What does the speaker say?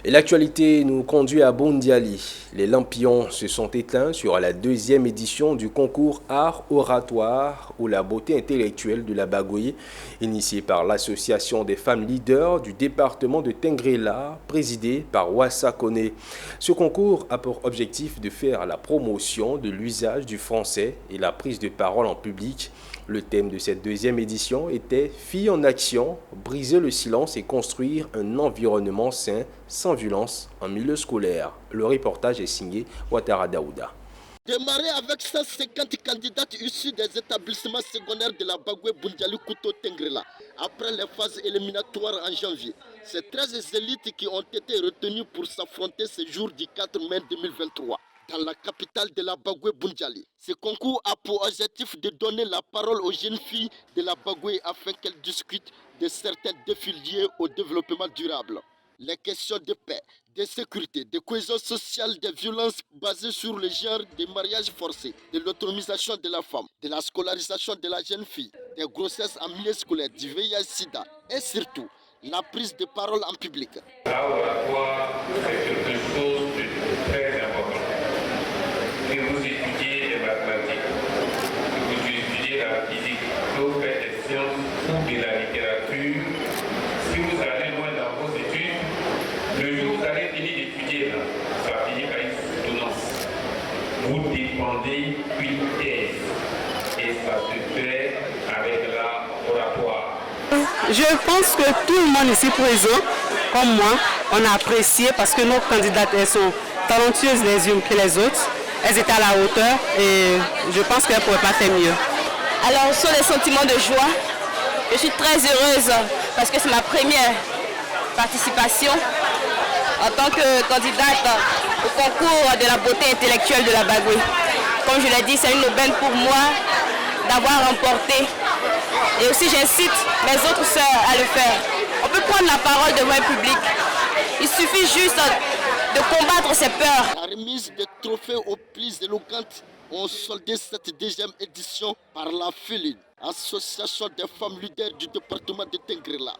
Et l'actualité nous conduit à Boundiali. Les lampions se sont éteints sur la deuxième édition du concours Art Oratoire ou la beauté intellectuelle de la Bagoye, initié par l'association des femmes leaders du département de Tengrela, présidée par Wassa Kone. Ce concours a pour objectif de faire la promotion de l'usage du français et la prise de parole en public. Le thème de cette deuxième édition était Filles en action, briser le silence et construire un environnement sain sans violence en milieu scolaire. Le reportage est signé Ouattara Daouda. Démarrer avec 150 candidates issues des établissements secondaires de la Bagoué Boundiali Kouto Tengrela après les phases éliminatoires en janvier. Ces 13 élites qui ont été retenues pour s'affronter ce jour du 4 mai 2023. Dans la capitale de la Bagoué Boundiali. Ce concours a pour objectif de donner la parole aux jeunes filles de la Bagoué afin qu'elles discutent de certains défis liés au développement durable. Les questions de paix, de sécurité, de cohésion sociale, des violences basées sur le genre, des mariages forcés, de l'autonomisation de la femme, de la scolarisation de la jeune fille, des grossesses en milieu scolaire, du VIH-Sida et surtout la prise de parole en public. L'art oratoire, c'est quelque chose de très important. Que vous étudiez les mathématiques, que vous étudiez la physique, que vous faites des sciences ou de la littérature, si vous allez loin dans vos études, le jour où vous allez finir d'étudier, ça finit par une soutenance. Vous dépendez d'une thèse et ça se fait avec l'art oratoire. Je pense que tout le monde ici présent, comme moi, on a apprécié parce que nos candidates, elles sont talentueuses les unes que les autres. Elles étaient à la hauteur et je pense qu'elles ne pourraient pas faire mieux. Alors, sur les sentiments de joie, je suis très heureuse parce que c'est ma première participation en tant que candidate au concours de la beauté intellectuelle de la Bagoue. Comme je l'ai dit, c'est une aubaine pour moi d'avoir remporté. Et aussi, j'incite mes autres sœurs à le faire. On peut prendre la parole devant un public. Il suffit juste de combattre ses peurs. La remise des trophées aux plus éloquentes ont soldé cette deuxième édition par la FILIN, Association des femmes leaders du département de Tengrela.